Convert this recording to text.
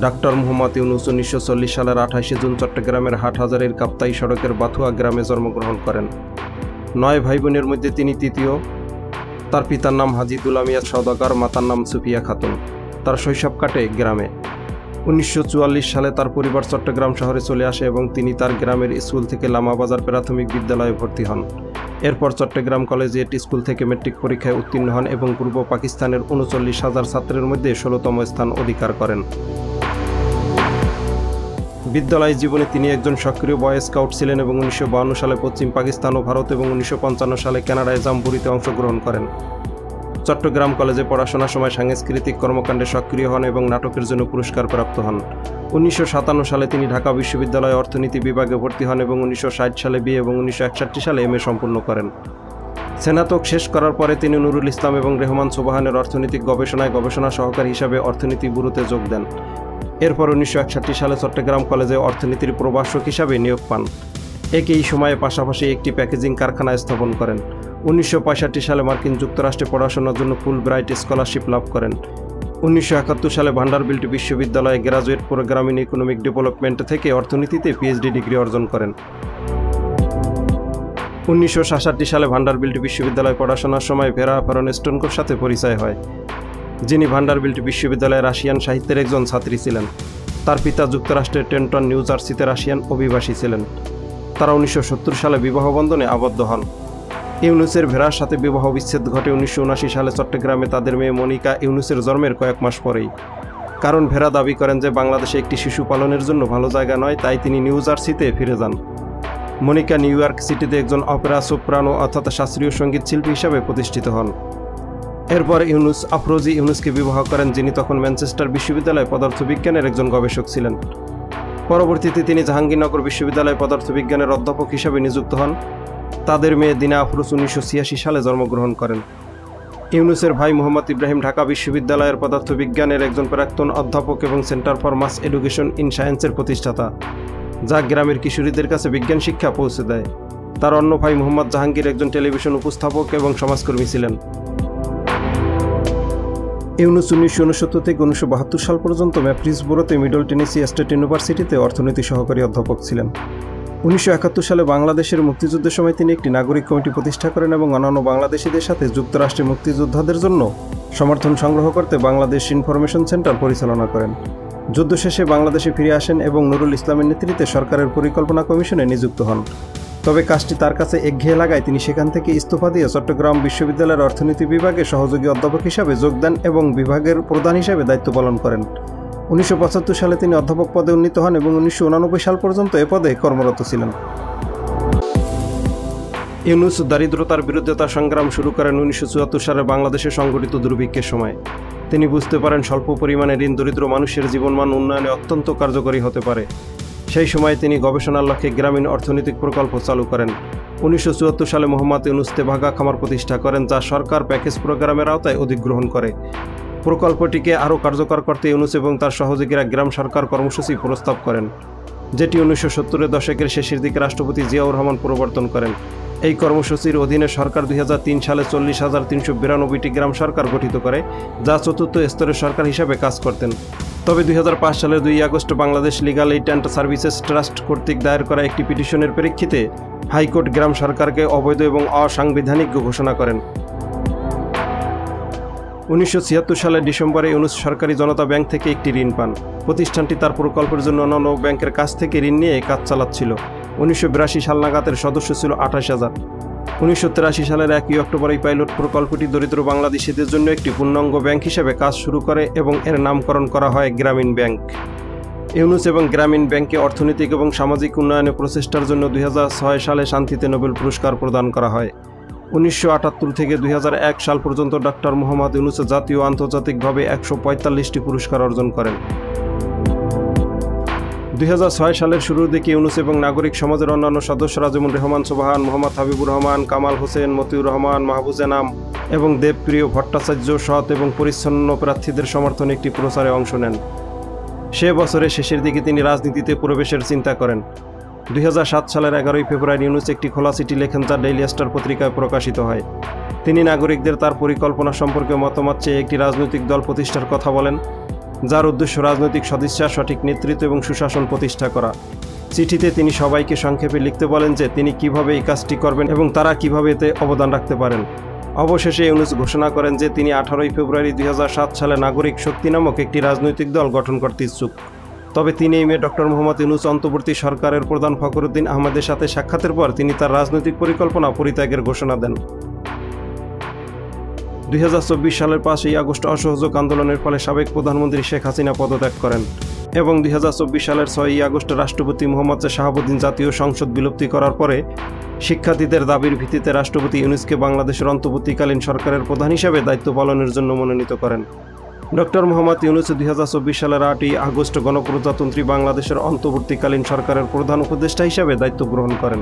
Doctor Mohammad Yunus 1940 সালের 28 June চট্টগ্রামের হাটহাজারীর কাপ্তাই সড়কের বাথুয়া গ্রামে জন্মগ্রহণ করেন। 9 ভাই বোনের মধ্যে তিনি তৃতীয়। তার পিতার নাম হাজী দুলা মিয়া সওদাগর, মাতার নাম সুফিয়া খাতুন। তার শৈশব কাটে গ্রামে। 1944 সালে তার পরিবার চট্টগ্রাম শহরে চলে আসে এবং তিনি তার গ্রামের স্কুল থেকে লামাবাজার প্রাথমিক বিদ্যালয়ে ভর্তি হন। এরপর চট্টগ্রাম কলেজিয়েট স্কুল থেকে মেট্রিক পরীক্ষায় উত্তীর্ণ হন এবং পূর্ব পাকিস্তানের 39,000 ছাত্রের মধ্যে 16তম স্থান অধিকার করেন। বিদ্যালয় জীবনে তিনি একজন সক্রিয় বয় স্কাউট ছিলেন এবং 1952 সালে পশ্চিম পাকিস্তান ও ভারত এবং 1955 সালে কানাডায় জাম্বুরিতে অংশগ্রহণ করেন। চট্টগ্রাম কলেজে পড়াশোনার সময় সাংস্কৃতিক কর্মকাণ্ডে সক্রিয় হন এবং নাটকের জন্য পুরস্কার প্রাপ্ত হন। 1957 সালে তিনি ঢাকা বিশ্ববিদ্যালয়ে অর্থনীতি বিভাগে ভর্তি হন এবং 1960 সালে বিএ এবং 1961 সালে এমএ সম্পূর্ণ করেন। স্নাতক শেষ করার পরে তিনি নুরুল ইসলাম এবং রেহমান সোবাহানের অর্থনৈতিক গবেষণায় গবেষণা সহকারী হিসাবে অর্থনীতি ব্যুরোতে যোগ দেন। এরপর 1961 সালে চট্টগ্রাম কলেজে অর্থনীতির প্রভাষক হিসাবে নিয়োগ পান। একই সময়ে পাশাপাশি একটি প্যাকেজিং কারখানা স্থাপন করেন। 1965 সালে মার্কিন যুক্তরাষ্ট্রে পড়াশোনার জন্য ফুল ব্রাইট স্কলারশিপ লাভ করেন। 1971 সালে ভান্ডারবিল্ট বিশ্ববিদ্যালয়ে graduate program in economic development থেকে অর্থনীতিতে পিএইচডি ডিগ্রি অর্জন করেন। 1966 সালে ভান্ডারবিল্ট বিশ্ববিদ্যালয়ে পড়াশোনার সময় ভেরা ফেরনস্টোনকোর সাথে পরিচয় হয়, যিনি ভান্ডারবিল্ট বিশ্ববিদ্যালয়ে রাশিয়ান সাহিত্যের একজন ছাত্রী ছিলেন। তার পিতা যুক্তরাষ্ট্রের টেন্টন, নিউ জার্সিতে রাশিয়ান অভিবাসী ছিলেন। তারা 1970 সালে বিবাহ বন্ধনে আবদ্ধ হন। ইউনুসের ভেরার সাথে বিবাহ বিচ্ছেদ ঘটে 1979 সালে চট্টগ্রামে তাদের মেয়ে মনিকা ইউনুসের জন্মের কয়েক মাস পরেই। কারণ ভেরা দাবি করেন যে বাংলাদেশে একটি শিশু পালনের জন্য ভালো জায়গা নয়, তাই তিনি নিউ জার্সিতে ফিরে যান। মনিকা নিউ ইয়র্ক সিটিতে একজন অপেরা সোপ্রানো অর্থাৎ শাস্ত্রীয় সঙ্গীত শিল্পী হিসাবে প্রতিষ্ঠিত হন। এরপর ইউনুস আফরোজি ইউনুসকে বিবাহ করেন, যিনি তখন ম্যানচেস্টার বিশ্ববিদ্যালয়ে পদার্থবিজ্ঞানের একজন গবেষক ছিলেন। পরবর্তীতে তিনি জাহাঙ্গীরনগর বিশ্ববিদ্যালয়ে পদার্থবিজ্ঞানের অধ্যাপক হিসাবে নিযুক্ত হন। তাদের মেয়ে দিনা আফরোজ 1986 সালে জন্মগ্রহণ করেন। ইউনুসের ভাই মোহাম্মদ ইব্রাহিম ঢাকা বিশ্ববিদ্যালয়ের পদার্থবিজ্ঞানের একজন প্রাক্তন অধ্যাপক এবং centre for mass education in সায়েন্সের প্রতিষ্ঠাতা, যা গ্রামের কিশোরীদের কাছে বিজ্ঞান শিক্ষা পৌঁছে দেয়। তার অন্য ভাই মোহাম্মদ জাহাঙ্গীর একজন টেলিভিশন উপস্থাপক এবং সমাজকর্মী ছিলেন। ইউনুস 1969 থেকে 1972 সাল পর্যন্ত ম্যাফ্রিসবোরোতে মিডল টেনেসি স্টেট ইউনিভার্সিটিতে অর্থনীতি সহকারী অধ্যাপক ছিলেন। 1971 সালে বাংলাদেশের মুক্তিযুদ্ধের সময় তিনি একটি নাগরিক কমিটি প্রতিষ্ঠা করেন এবং অন্যান্য বাংলাদেশিদের সাথে যুক্তরাষ্ট্রে মুক্তিযোদ্ধাদের জন্য সমর্থন সংগ্রহ করতে বাংলাদেশ ইনফরমেশন সেন্টার পরিচালনা করেন। যুদ্ধ শেষে বাংলাদেশে ফিরে আসেন এবং নুরুল ইসলামের নেতৃত্বে সরকারের পরিকল্পনা কমিশনে নিযুক্ত হন। তবে কাজটি তার কাছে একঘেয়ে লাগায় তিনি সেখান থেকে ইস্তফা দিয়ে চট্টগ্রাম বিশ্ববিদ্যালয়ের অর্থনীতি বিভাগে সহযোগী অধ্যাপক হিসাবে যোগ দেন এবং বিভাগের প্রধান হিসাবে দায়িত্ব পালন করেন। 1975 সালে তিনি অধ্যাপক পদে উন্নীত হন এবং 1989 সাল পর্যন্ত এ পদে কর্মরত ছিলেন। ইউনুস দারিদ্রতার বিরুদ্ধে তার সংগ্রাম শুরু করেন 1974 সালে বাংলাদেশে সংঘটিত দুর্ভিক্ষের সময়। তিনি বুঝতে পারেন স্বল্প পরিমাণে ঋণ দরিদ্র মানুষের জীবনমান উন্নয়নে অত্যন্ত কার্যকরী হতে পারে। সেই সময় তিনি গবেষণার লক্ষ্যে গ্রামীণ অর্থনৈতিক প্রকল্প চালু করেন। 1974 সালে মোহাম্মদ ইউনুস তেভাগা খামার প্রতিষ্ঠা করেন, যা সরকার প্যাকেজ প্রোগ্রামের আওতায় অধিগ্রহণ করে। প্রকল্পটিকে আরও কার্যকর করতে ইউনুস এবং তার সহযোগীরা গ্রাম সরকার কর্মসূচি প্রস্তাব করেন, যেটি 1970-এর দশকের শেষের দিকে রাষ্ট্রপতি জিয়াউর রহমান প্রবর্তন করেন। এই কর্মসূচির অধীনে সরকার 2003 সালে 40,392টি গ্রাম সরকার গঠিত করে, যা চতুর্থ স্তরের সরকার হিসাবে কাজ করতেন। তবে 2005 সালের 2 August Bangladesh legal aid and services trust কর্তৃক দায়ের করা একটি পিটিশনের প্রেক্ষিতে হাইকোর্ট গ্রাম সরকারকে অবৈধ এবং অসাংবিধানিক ঘোষণা করেন। 1976 সালের ডিসেম্বরে ইউনুস সরকারি জনতা ব্যাংক থেকে একটি ঋণ পান। প্রতিষ্ঠানটি তার প্রকল্পের জন্য অন্যান্য ব্যাংকের কাছ থেকে ঋণ নিয়ে কাজ চালাচ্ছিল। 1982 সাল নাগাদের সদস্য ছিল 28,000। 1983 সালের 1 অক্টোবর এই পাইলট প্রকল্পটি দরিদ্র বাংলাদেশিদের জন্য একটি পূর্ণাঙ্গ ব্যাংক হিসেবে কাজ শুরু করে এবং এর নামকরণ করা হয় গ্রামীণ ব্যাংক। ইউনুস এবং গ্রামীণ ব্যাংকে অর্থনৈতিক এবং সামাজিক উন্নয়নে প্রচেষ্টার জন্য 2006 সালে শান্তিতে নোবেল পুরস্কার প্রদান করা হয়। 1978 থেকে 2001 সাল পর্যন্ত ডাক্তার মোহাম্মদ ইউনুস জাতীয় ও আন্তর্জাতিকভাবে 145টি পুরস্কার অর্জন করেন। 2006 সালের শুরুর দিকে ইউনুস এবং নাগরিক সমাজের অন্যান্য সদস্যরা যেমন রেহমান সোবাহান, মোহাম্মদ হাবিবুর রহমান, কামাল হোসেন, মতিউর রহমান, মাহবুজা নাম এবং দেবপ্রিয় ভট্টাচার্য সৎ এবং পরিচ্ছন্ন প্রার্থীদের সমর্থনে একটি প্রচারে অংশ নেন। সে বছরের শেষের দিকে তিনি রাজনীতিতে প্রবেশের চিন্তা করেন। 2007 সালের 11 ফেব্রুয়ারি ইউনুস একটি খোলা চিঠি লেখেন, যা ডেইলি স্টার পত্রিকায় প্রকাশিত হয়। তিনি নাগরিকদের তার পরিকল্পনা সম্পর্কে মতামত চেয়ে একটি রাজনৈতিক দল প্রতিষ্ঠার কথা বলেন। যার উদ্দেশ্য রাজনৈতিক সদিচ্ছা, সঠিক নেতৃত্ব এবং সুশাসন প্রতিষ্ঠা করা। চিঠিতে তিনি সবাইকে সংক্ষেপে লিখতে বলেন যে তিনি কিভাবে এই কাজটি করবেন এবং তারা কিভাবে এতে অবদান রাখতে পারেন। অবশেষে ইউনূস ঘোষণা করেন যে তিনি 18 ফেব্রুয়ারি 2007 সালে নাগরিক শক্তি নামক একটি রাজনৈতিক দল গঠন করতে ইচ্ছুক। তবে 3 মে ডক্টর মোহাম্মদ ইউনূস অন্তর্বর্তী সরকারের প্রধান ফখরুদ্দিন আহমেদের সাথে সাক্ষাতের পর তিনি তার রাজনৈতিক পরিকল্পনা পরিত্যাগের ঘোষণা দেন। 2024 সালের 5 আগস্ট অসহযোগ আন্দোলনের ফলে সাবেক প্রধানমন্ত্রী শেখ হাসিনা পদত্যাগ করেন এবং 2024 সালের 6 আগস্ট রাষ্ট্রপতি মোহাম্মদ শাহাবুদ্দিন জাতীয় সংসদ বিলুপ্তি করার পরে শিক্ষার্থীদের দাবির ভিত্তিতে রাষ্ট্রপতি ইউনূসকে বাংলাদেশের অন্তর্বর্তীকালীন সরকারের প্রধান হিসেবে দায়িত্ব পালনের জন্য মনোনীত করেন। ডক্টর মোহাম্মদ ইউনূস 2024 সালের 8 আগস্ট গণপ্রজাতন্ত্রী বাংলাদেশের অন্তর্বর্তীকালীন সরকারের প্রধান উপদেষ্টা হিসেবে দায়িত্ব গ্রহণ করেন।